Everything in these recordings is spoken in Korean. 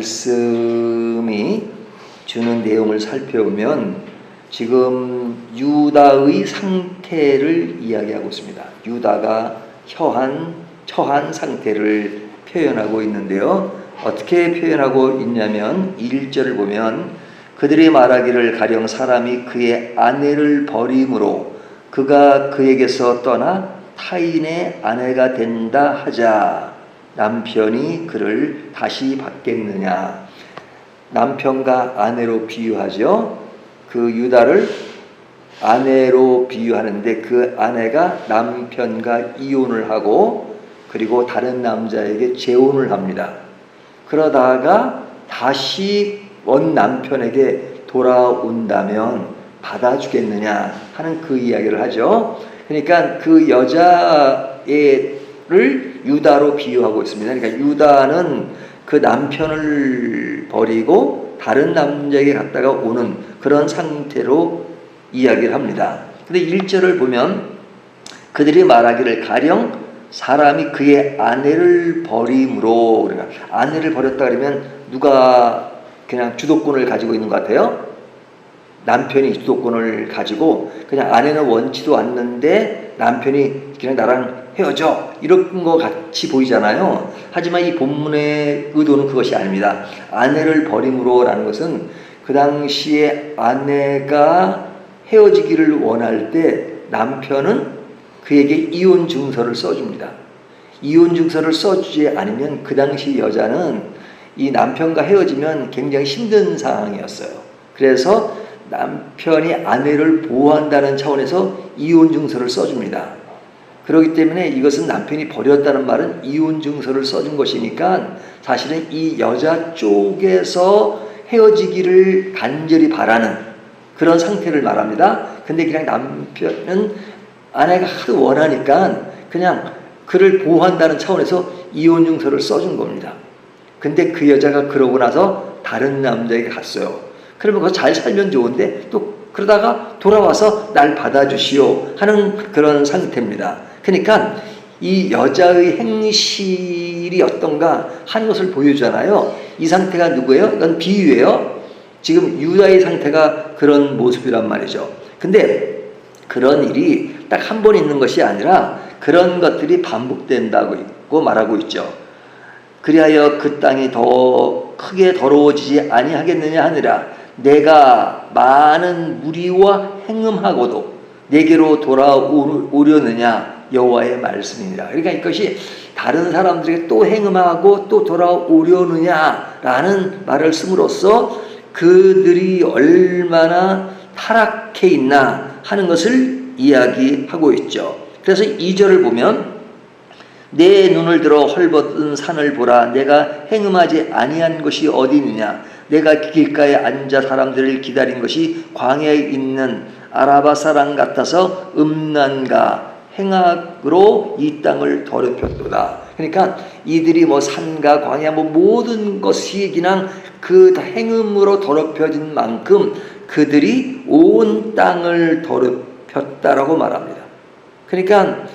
말씀이 주는 내용을 살펴보면 지금 유다의 상태를 이야기하고 있습니다. 유다가 처한 상태를 표현하고 있는데요. 어떻게 표현하고 있냐면 1절을 보면 그들이 말하기를 가령 사람이 그의 아내를 버림으로 그가 그에게서 떠나 타인의 아내가 된다 하자 남편이 그를 다시 받겠느냐. 남편과 아내로 비유하죠. 그 유다를 아내로 비유하는데 그 아내가 남편과 이혼을 하고 그리고 다른 남자에게 재혼을 합니다. 그러다가 다시 원 남편에게 돌아온다면 받아주겠느냐 하는 그 이야기를 하죠. 그러니까 그 여자를 유다로 비유하고 있습니다. 그러니까 유다는 그 남편을 버리고 다른 남자에게 갔다가 오는 그런 상태로 이야기를 합니다. 근데 1절을 보면 그들이 말하기를 가령 사람이 그의 아내를 버림으로, 그러니까 아내를 버렸다 그러면 누가 그냥 주도권을 가지고 있는 것 같아요? 남편이 주도권을 가지고 그냥 아내는 원치도 않는데 남편이 그냥 나랑 헤어져 이런 거 같이 보이잖아요. 하지만 이 본문의 의도는 그것이 아닙니다. 아내를 버림으로 라는 것은 그 당시에 아내가 헤어지기를 원할 때 남편은 그에게 이혼 증서를 써줍니다. 이혼 증서를 써주지 않으면 그 당시 여자는 이 남편과 헤어지면 굉장히 힘든 상황이었어요. 그래서 남편이 아내를 보호한다는 차원에서 이혼 증서를 써줍니다. 그렇기 때문에 이것은 남편이 버렸다는 말은 이혼 증서를 써준 것이니까 사실은 이 여자 쪽에서 헤어지기를 간절히 바라는 그런 상태를 말합니다. 근데 그냥 남편은 아내가 하도 원하니까 그냥 그를 보호한다는 차원에서 이혼 증서를 써준 겁니다. 근데 그 여자가 그러고 나서 다른 남자에게 갔어요. 그러면 그거 잘 살면 좋은데 또 그러다가 돌아와서 날 받아주시오 하는 그런 상태입니다. 그러니까 이 여자의 행실이 어떤가 하는 것을 보여주잖아요. 이 상태가 누구예요? 이건 비유예요. 지금 유다의 상태가 그런 모습이란 말이죠. 근데 그런 일이 딱 한 번 있는 것이 아니라 그런 것들이 반복된다고 말하고 있죠. 그리하여 그 땅이 더 크게 더러워지지 아니하겠느냐 하니라. 내가 많은 무리와 행음하고도 내게로 돌아오려느냐 여호와의 말씀이니라. 그러니까 이것이 다른 사람들에게 또 행음하고 또 돌아오려느냐라는 말을 씀으로써 그들이 얼마나 타락해 있나 하는 것을 이야기하고 있죠. 그래서 2절을 보면 내 눈을 들어 헐벗은 산을 보라. 내가 행음하지 아니한 것이 어디 있느냐. 내가 길가에 앉아 사람들을 기다린 것이 광야에 있는 아라바 사람 같아서 음란과 행악으로 이 땅을 더럽혔도다. 그러니까 이들이 뭐 산과 광야 뭐 모든 것이 그냥 그 행음으로 더럽혀진 만큼 그들이 온 땅을 더럽혔다라고 말합니다. 그러니까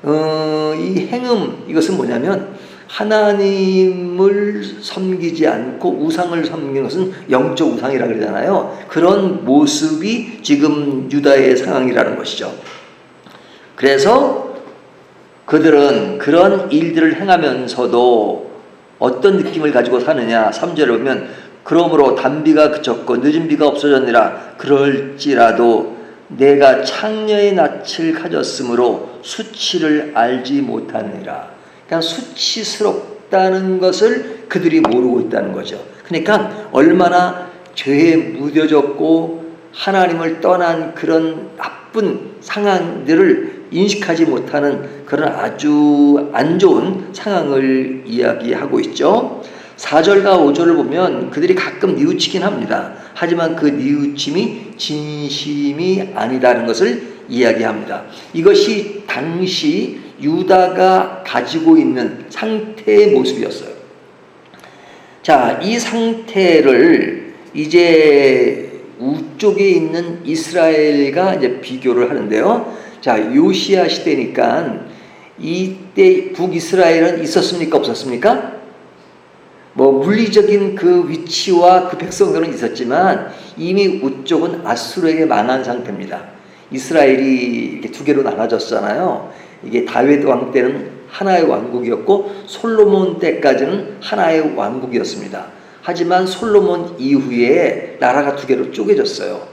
이 행음 이것은 뭐냐면 하나님을 섬기지 않고 우상을 섬기는 것은 영적 우상이라고 그러잖아요. 그런 모습이 지금 유다의 상황이라는 것이죠. 그래서 그들은 그런 일들을 행하면서도 어떤 느낌을 가지고 사느냐. 3절을 보면 그러므로 단비가 그쳤고 늦은 비가 없어졌느라. 그럴지라도 내가 창녀의 낯을 가졌으므로 수치를 알지 못하느니라. 그러니까 수치스럽다는 것을 그들이 모르고 있다는 거죠. 그러니까 얼마나 죄에 무뎌졌고 하나님을 떠난 그런 나쁜 상황들을 인식하지 못하는 그런 아주 안 좋은 상황을 이야기하고 있죠. 4절과 5절을 보면 그들이 가끔 뉘우치긴 합니다. 하지만 그 뉘우침이 진심이 아니다는 것을 이야기합니다. 이것이 당시 유다가 가지고 있는 상태의 모습이었어요. 자, 이 상태를 이제 우쪽에 있는 이스라엘과 이제 비교를 하는데요. 자, 요시야 시대니까 이때 북이스라엘은 있었습니까? 없었습니까? 뭐 물리적인 그 위치와 그 백성들은 있었지만 이미 우쪽은 아수르에게 망한 상태입니다. 이스라엘이 이렇게 두 개로 나눠졌잖아요. 이게 다윗 왕 때는 하나의 왕국이었고 솔로몬 때까지는 하나의 왕국이었습니다. 하지만 솔로몬 이후에 나라가 두 개로 쪼개졌어요.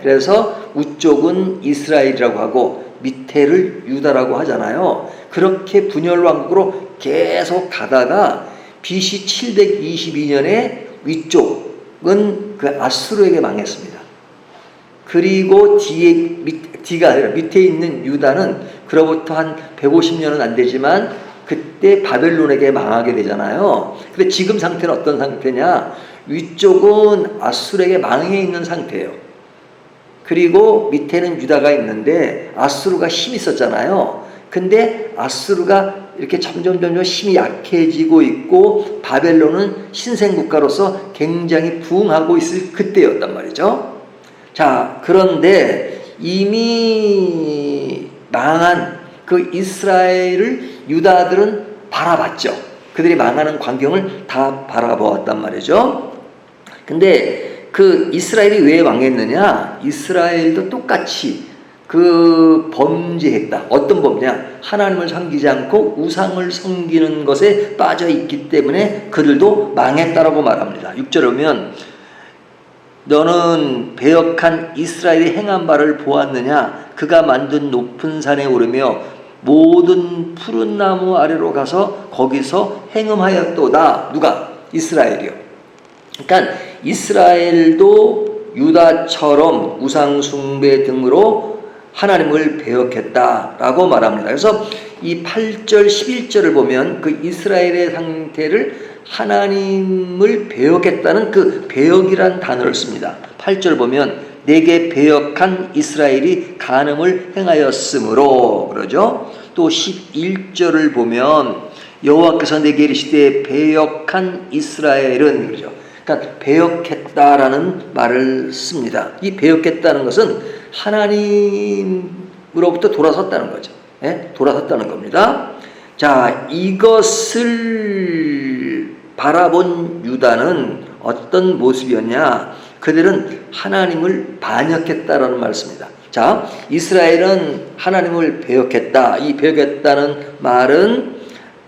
그래서 우쪽은 이스라엘이라고 하고 밑에를 유다라고 하잖아요. 그렇게 분열 왕국으로 계속 가다가 BC 722년에 위쪽은 그 아수르에게 망했습니다. 그리고 뒤가 아니라 밑에 있는 유다는 그로부터 한 150년은 안 되지만 그때 바벨론에게 망하게 되잖아요. 근데 지금 상태는 어떤 상태냐? 위쪽은 아수르에게 망해 있는 상태예요. 그리고 밑에는 유다가 있는데 아수르가 힘이 있었잖아요. 근데 아수르가 이렇게 점점 힘이 약해지고 있고 바벨론은 신생국가로서 굉장히 부흥하고 있을 그때였단 말이죠. 자, 그런데 이미 망한 그 이스라엘을 유다들은 바라봤죠. 그들이 망하는 광경을 다 바라보았단 말이죠. 근데 그 이스라엘이 왜 망했느냐? 이스라엘도 똑같이 그 범죄했다. 어떤 범죄냐? 하나님을 섬기지 않고 우상을 섬기는 것에 빠져 있기 때문에 그들도 망했다라고 말합니다. 6절에 보면 너는 배역한 이스라엘이 행한 바를 보았느냐? 그가 만든 높은 산에 오르며 모든 푸른 나무 아래로 가서 거기서 행음하였도다. 누가? 이스라엘이요. 그러니까 이스라엘도 유다처럼 우상 숭배 등으로 하나님을 배역했다라고 말합니다. 그래서 이 8절 11절을 보면 그 이스라엘의 상태를 하나님을 배역했다는 그 배역이란 단어를 씁니다. 8절 보면 내게 배역한 이스라엘이 간음을 행하였으므로 그러죠. 또 11절을 보면 여호와께서 내게 이르시되 배역한 이스라엘은 그러죠. 그러니까 배역했다라는 말을 씁니다. 이 배역했다는 것은 하나님으로부터 돌아섰다는 거죠. 돌아섰다는 겁니다. 자, 이것을 바라본 유다는 어떤 모습이었냐? 그들은 하나님을 반역했다라는 말씀입니다. 자, 이스라엘은 하나님을 배역했다. 이 배역했다는 말은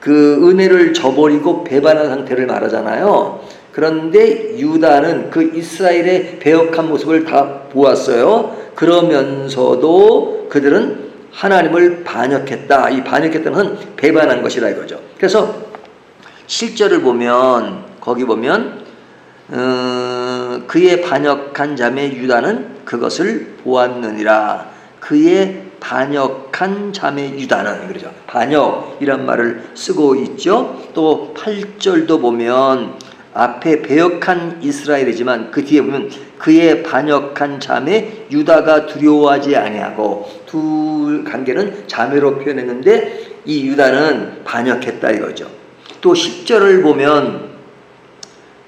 그 은혜를 저버리고 배반한 상태를 말하잖아요. 그런데 유다는 그 이스라엘의 배역한 모습을 다 보았어요. 그러면서도 그들은 하나님을 반역했다. 이 반역했다는 것은 배반한 것이라 이거죠. 그래서 실절을 보면 거기 보면 그의 반역한 자매 유다는 그것을 보았느니라. 그의 반역한 자매 유다는 그러죠. 반역이란 말을 쓰고 있죠. 또 8절도 보면 앞에 배역한 이스라엘이지만 그 뒤에 보면 그의 반역한 자매 유다가 두려워하지 아니하고 두 관계는 자매로 표현했는데 이 유다는 반역했다 이거죠. 또 10절을 보면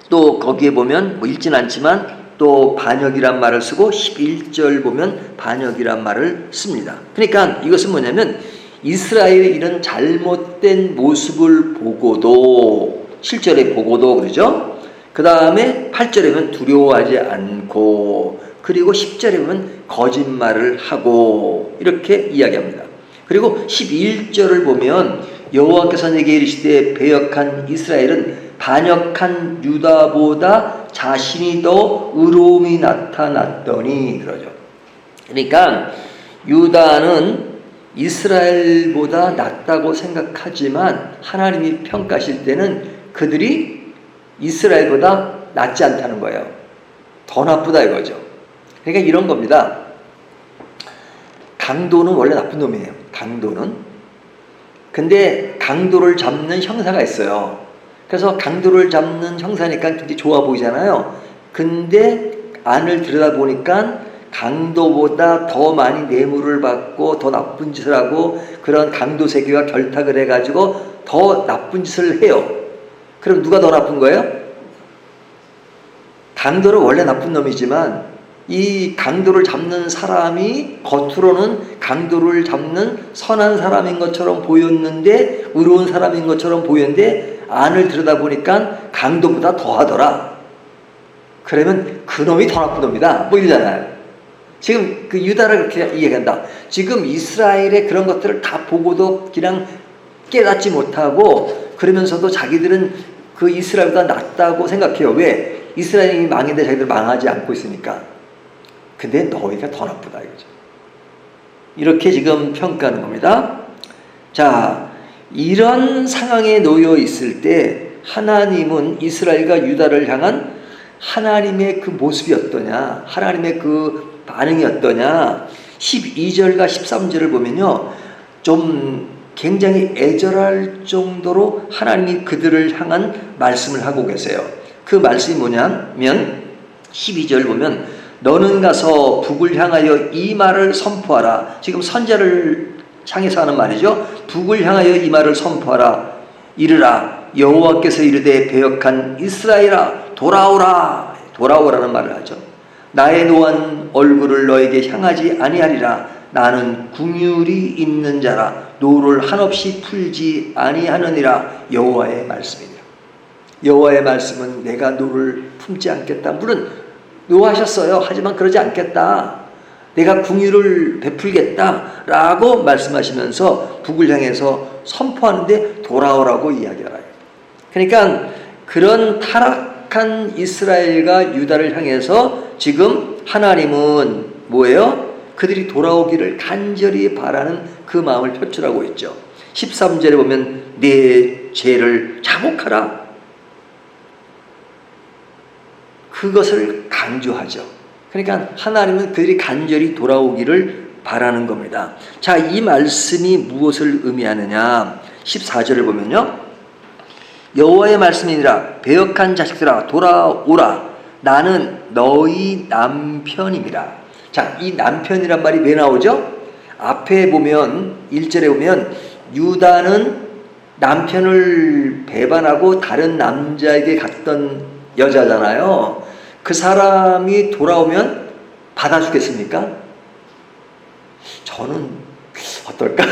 또 거기에 보면 뭐 읽진 않지만 또 반역이란 말을 쓰고 11절 보면 반역이란 말을 씁니다. 그러니까 이것은 뭐냐면 이스라엘의 이런 잘못된 모습을 보고도 7절에 보고도 그러죠. 그 다음에 8절에 보면 두려워하지 않고 그리고 10절에 보면 거짓말을 하고 이렇게 이야기합니다. 그리고 11절을 보면 여호와께서 내게 이르시되 배역한 이스라엘은 반역한 유다보다 자신이 더 의로움이 나타났더니 그러죠. 그러니까 유다는 이스라엘보다 낫다고 생각하지만 하나님이 평가하실 때는 그들이 이스라엘보다 낫지 않다는 거예요. 더 나쁘다 이거죠. 그러니까 이런 겁니다. 강도는 원래 나쁜 놈이에요. 강도는. 근데 강도를 잡는 형사가 있어요. 그래서 강도를 잡는 형사니까 굉장히 좋아 보이잖아요. 근데 안을 들여다보니까 강도보다 더 많이 뇌물을 받고 더 나쁜 짓을 하고 그런 강도 세계와 결탁을 해가지고 더 나쁜 짓을 해요. 그럼 누가 더 나쁜 거예요? 강도는 원래 나쁜 놈이지만 이 강도를 잡는 사람이 겉으로는 강도를 잡는 선한 사람인 것처럼 보였는데 의로운 사람인 것처럼 보였는데 안을 들여다보니까 강도보다 더하더라. 그러면 그놈이 더 나쁜 놈이다. 뭐 이러잖아요. 지금 그 유다를 그렇게 이야기한다. 지금 이스라엘의 그런 것들을 다 보고도 그냥 깨닫지 못하고 그러면서도 자기들은 그 이스라엘보다 낫다고 생각해요. 왜? 이스라엘이 망인데 자기들 망하지 않고 있으니까. 근데 너희가 더 나쁘다 이거죠. 이렇게 지금 평가하는 겁니다. 자, 이런 상황에 놓여 있을 때 하나님은 이스라엘과 유다를 향한 하나님의 그 모습이 어떠냐, 하나님의 그 반응이 어떠냐, 12절과 13절을 보면요, 좀 굉장히 애절할 정도로 하나님이 그들을 향한 말씀을 하고 계세요. 그 말씀이 뭐냐면 12절 보면 너는 가서 북을 향하여 이 말을 선포하라. 지금 선자를 향해서 하는 말이죠. 북을 향하여 이 말을 선포하라. 이르라 여호와께서 이르되 배역한 이스라엘아 돌아오라. 돌아오라는 말을 하죠. 나의 노한 얼굴을 너에게 향하지 아니하리라. 나는 긍휼이 있는 자라. 노를 한없이 풀지 아니하느니라. 여호와의 말씀이니라. 여호와의 말씀은 내가 노를 품지 않겠다. 물론 노하셨어요. 하지만 그러지 않겠다. 내가 긍휼을 베풀겠다라고 말씀하시면서 북을 향해서 선포하는데 돌아오라고 이야기하라. 그러니까 그런 타락한 이스라엘과 유다를 향해서 지금 하나님은 뭐예요? 그들이 돌아오기를 간절히 바라는 그 마음을 표출하고 있죠. 13절에 보면 내 죄를 자복하라. 그것을 강조하죠. 그러니까 하나님은 그들이 간절히 돌아오기를 바라는 겁니다. 자, 이 말씀이 무엇을 의미하느냐? 14절을 보면요. 여호와의 말씀이니라 배역한 자식들아 돌아오라. 나는 너희 남편임이라. 자, 이 남편이란 말이 왜 나오죠? 앞에 보면 1절에 보면 유다는 남편을 배반하고 다른 남자에게 갔던 여자잖아요. 그 사람이 돌아오면 받아주겠습니까? 저는 어떨까?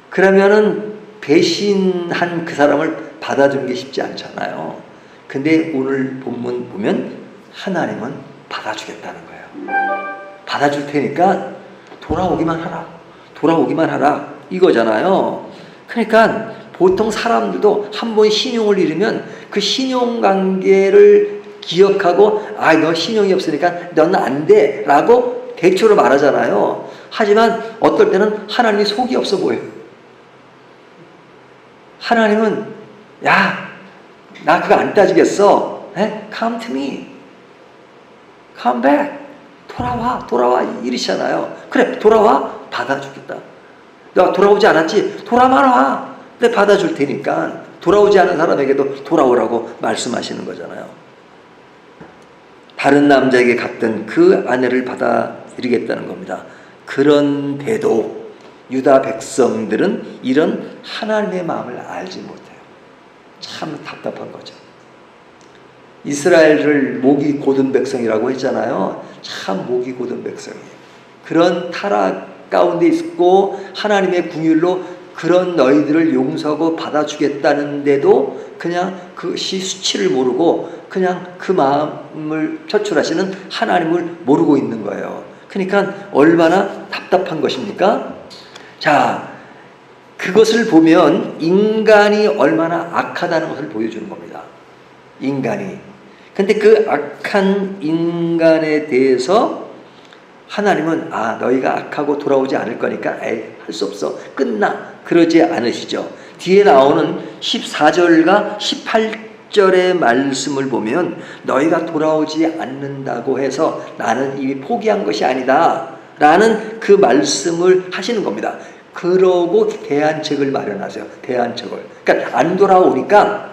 그러면은 배신한 그 사람을 받아주는 게 쉽지 않잖아요. 근데 오늘 본문 보면 하나님은 받아주겠다는 거예요. 받아줄 테니까 돌아오기만 하라. 돌아오기만 하라. 이거잖아요. 그러니까 보통 사람들도 한 번 신용을 잃으면 그 신용관계를 기억하고 너 신용이 없으니까 너는 안 돼 라고 대초로 말하잖아요. 하지만 어떨 때는 하나님이 속이 없어 보여요. 하나님은 야, 나 그거 안 따지겠어. Come to me. Come back. 돌아와 이러시잖아요. 그래, 돌아와. 받아주겠다. 너 돌아오지 않았지? 돌아만 와. 내 받아줄 테니까 돌아오지 않은 사람에게도 돌아오라고 말씀하시는 거잖아요. 다른 남자에게 갔던 그 아내를 받아들이겠다는 겁니다. 그런데도 유다 백성들은 이런 하나님의 마음을 알지 못해요. 참 답답한 거죠. 이스라엘을 목이 곧은 백성이라고 했잖아요. 참 목이 곧은 백성이에요. 그런 타락 가운데 있고 하나님의 긍휼로 그런 너희들을 용서하고 받아주겠다는데도 그냥 그것이 수치를 모르고 그냥 그 마음을 표출하시는 하나님을 모르고 있는 거예요. 그러니까 얼마나 답답한 것입니까? 자, 그것을 보면 인간이 얼마나 악하다는 것을 보여주는 겁니다. 인간이. 근데 그 악한 인간에 대해서 하나님은 너희가 악하고 돌아오지 않을 거니까 할 수 없어. 끝나. 그러지 않으시죠. 뒤에 나오는 14절과 18절의 말씀을 보면 너희가 돌아오지 않는다고 해서 나는 이미 포기한 것이 아니다 라는 그 말씀을 하시는 겁니다. 그러고 대안책을 마련하세요. 대안책을. 그러니까 안 돌아오니까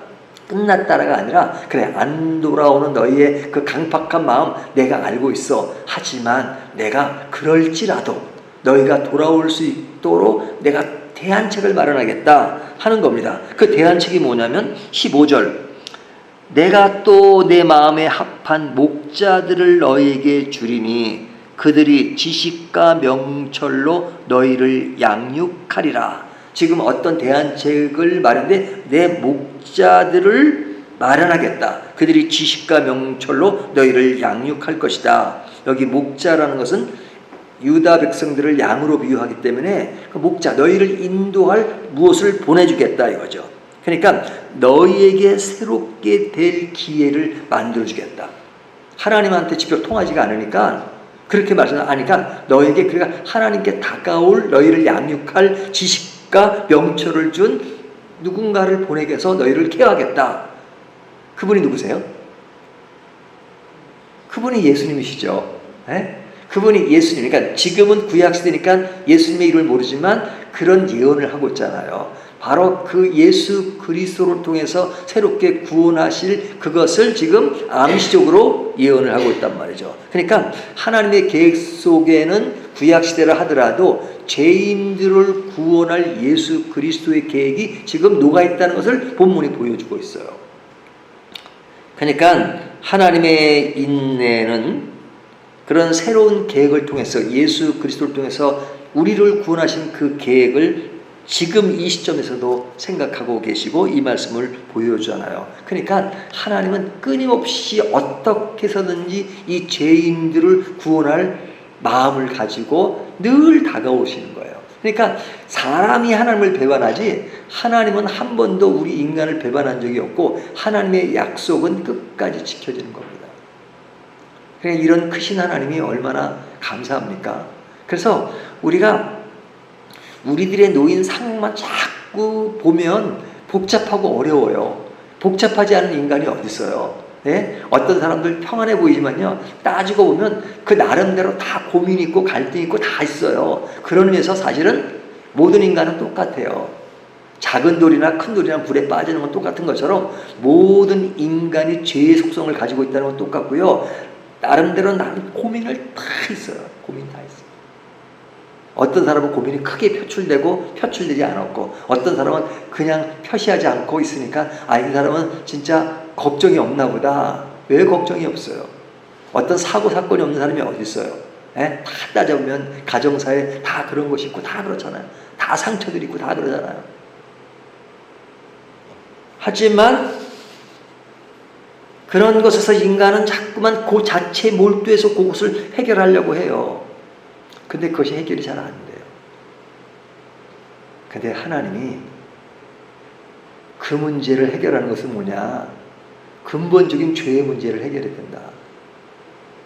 끝났다가 아니라 그래, 안 돌아오는 너희의 그 강팍한 마음 내가 알고 있어. 하지만 내가 그럴지라도 너희가 돌아올 수 있도록 내가 대안책을 마련하겠다 하는 겁니다. 그 대안책이 뭐냐면 15절 내가 또 내 마음에 합한 목자들을 너희에게 주리니 그들이 지식과 명철로 너희를 양육하리라. 지금 어떤 대안책을 마련해 내 목자들을 마련하겠다. 그들이 지식과 명철로 너희를 양육할 것이다. 여기 목자라는 것은 유다 백성들을 양으로 비유하기 때문에 그 목자, 너희를 인도할 무엇을 보내주겠다 이거죠. 그러니까 너희에게 새롭게 될 기회를 만들어주겠다. 하나님한테 직접 통하지가 않으니까 그렇게 말씀하니까 너에게 그러니까 하나님께 다가올 너희를 양육할 지식과 명철을 준 누군가를 보내게 해서 너희를 케어하겠다. 그분이 누구세요? 그분이 예수님이시죠. 네? 그분이 예수님. 그러니까 지금은 구약시대니까 예수님의 이름을 모르지만 그런 예언을 하고 있잖아요. 바로 그 예수 그리스도를 통해서 새롭게 구원하실 그것을 지금 암시적으로 예언을 하고 있단 말이죠. 그러니까 하나님의 계획 속에는 구약시대라 하더라도 죄인들을 구원할 예수 그리스도의 계획이 지금 녹아있다는 것을 본문이 보여주고 있어요. 그러니까 하나님의 인내는 그런 새로운 계획을 통해서 예수 그리스도를 통해서 우리를 구원하신 그 계획을 지금 이 시점에서도 생각하고 계시고 이 말씀을 보여주잖아요. 그러니까 하나님은 끊임없이 어떻게 해서든지 이 죄인들을 구원할 마음을 가지고 늘 다가오시는 거예요. 그러니까 사람이 하나님을 배반하지 하나님은 한 번도 우리 인간을 배반한 적이 없고 하나님의 약속은 끝까지 지켜지는 겁니다. 그러니까 이런 크신 하나님이 얼마나 감사합니까? 그래서 우리가 우리들의 놓인 상황만 자꾸 보면 복잡하고 어려워요. 복잡하지 않은 인간이 어디 있어요? 네? 어떤 사람들 평안해 보이지만요, 따지고 보면 그 나름대로 다 고민이 있고 갈등이 있고 다 있어요. 그런 의미에서 사실은 모든 인간은 똑같아요. 작은 돌이나 큰 돌이나 물에 빠지는 건 똑같은 것처럼 모든 인간이 죄의 속성을 가지고 있다는 건 똑같고요. 나름대로 나름 고민을 다 있어요. 고민 다 있어요. 어떤 사람은 고민이 크게 표출되고 표출되지 않았고 어떤 사람은 그냥 표시하지 않고 있으니까 이 사람은 진짜 걱정이 없나 보다. 왜 걱정이 없어요? 어떤 사고 사건이 없는 사람이 어디 있어요? 다 따져보면 가정사에 다 그런 것이 있고 다 그렇잖아요. 다 상처들이 있고 다 그러잖아요. 하지만 그런 것에서 인간은 자꾸만 그 자체에 몰두해서 그것을 해결하려고 해요. 근데 그것이 해결이 잘 안 돼요. 근데 하나님이 그 문제를 해결하는 것은 뭐냐? 근본적인 죄의 문제를 해결해야 된다.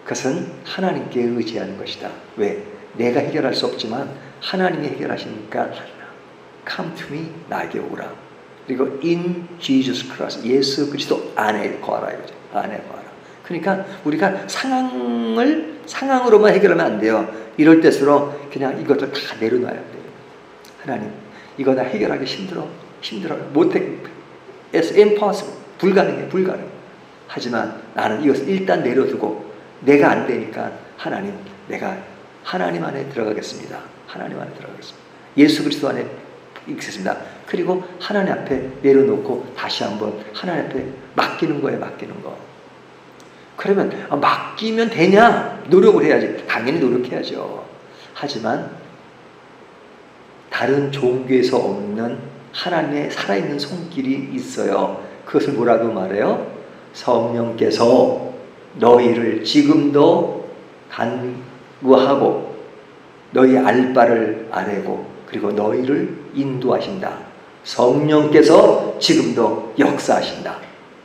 그것은 하나님께 의지하는 것이다. 왜? 내가 해결할 수 없지만 하나님이 해결하시니까 Come to me, 나에게 오라. 그리고 in Jesus Christ, 예수 그리스도 안에 거하라 이거죠. 안에 거하라. 그러니까 우리가 상황으로만 해결하면 안 돼요. 이럴 때일수록 그냥 이것들 다 내려놔야 돼요. 하나님, 이거 나 해결하기 힘들어요. 못해. It's impossible. 불가능해. 하지만 나는 이것을 일단 내려두고 내가 안 되니까 하나님, 내가 하나님 안에 들어가겠습니다. 하나님 안에 들어가겠습니다. 예수 그리스도 안에 있겠습니다. 그리고 하나님 앞에 내려놓고 다시 한번 하나님 앞에 맡기는 거예요. 맡기는 거. 그러면 맡기면 되냐? 노력을 해야지. 당연히 노력해야죠. 하지만 다른 종교에서 없는 하나님의 살아있는 손길이 있어요. 그것을 뭐라고 말해요? 성령께서 너희를 지금도 간구하고 너희 알 바를 아뢰고 그리고 너희를 인도하신다. 성령께서 지금도 역사하신다.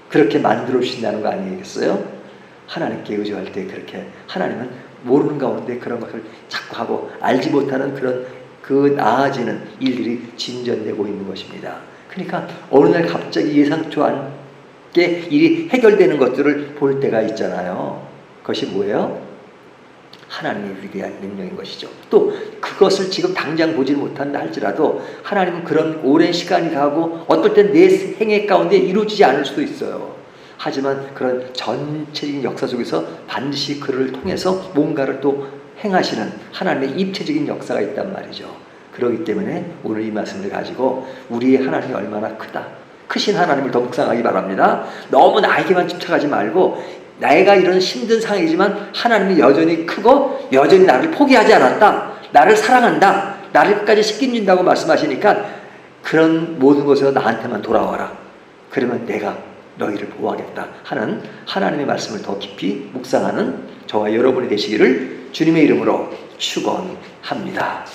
그렇게 만들어 주신다는 거 아니겠어요? 하나님께 의지할 때 그렇게 하나님은 모르는 가운데 그런 것을 자꾸 하고 알지 못하는 그런 그 나아지는 일들이 진전되고 있는 것입니다. 그러니까 어느 날 갑자기 예상치 않게 일이 해결되는 것들을 볼 때가 있잖아요. 그것이 뭐예요? 하나님의 위대한 능력인 것이죠. 또 그것을 지금 당장 보지 못한다 할지라도 하나님은 그런 오랜 시간이 가고 어떨 땐 내 생애 가운데 이루어지지 않을 수도 있어요. 하지만 그런 전체적인 역사 속에서 반드시 그를 통해서 뭔가를 또 행하시는 하나님의 입체적인 역사가 있단 말이죠. 그렇기 때문에 오늘 이 말씀을 가지고 우리의 하나님이 얼마나 크신 하나님을 더 묵상하기 바랍니다. 너무 나에게만 집착하지 말고 내가 이런 힘든 상황이지만 하나님이 여전히 크고 여전히 나를 포기하지 않았다. 나를 사랑한다. 나를 끝까지 책임진다고 말씀하시니까 그런 모든 것에서 나한테만 돌아와라. 그러면 내가 너희를 보호하겠다 하는 하나님의 말씀을 더 깊이 묵상하는 저와 여러분이 되시기를 주님의 이름으로 축원합니다.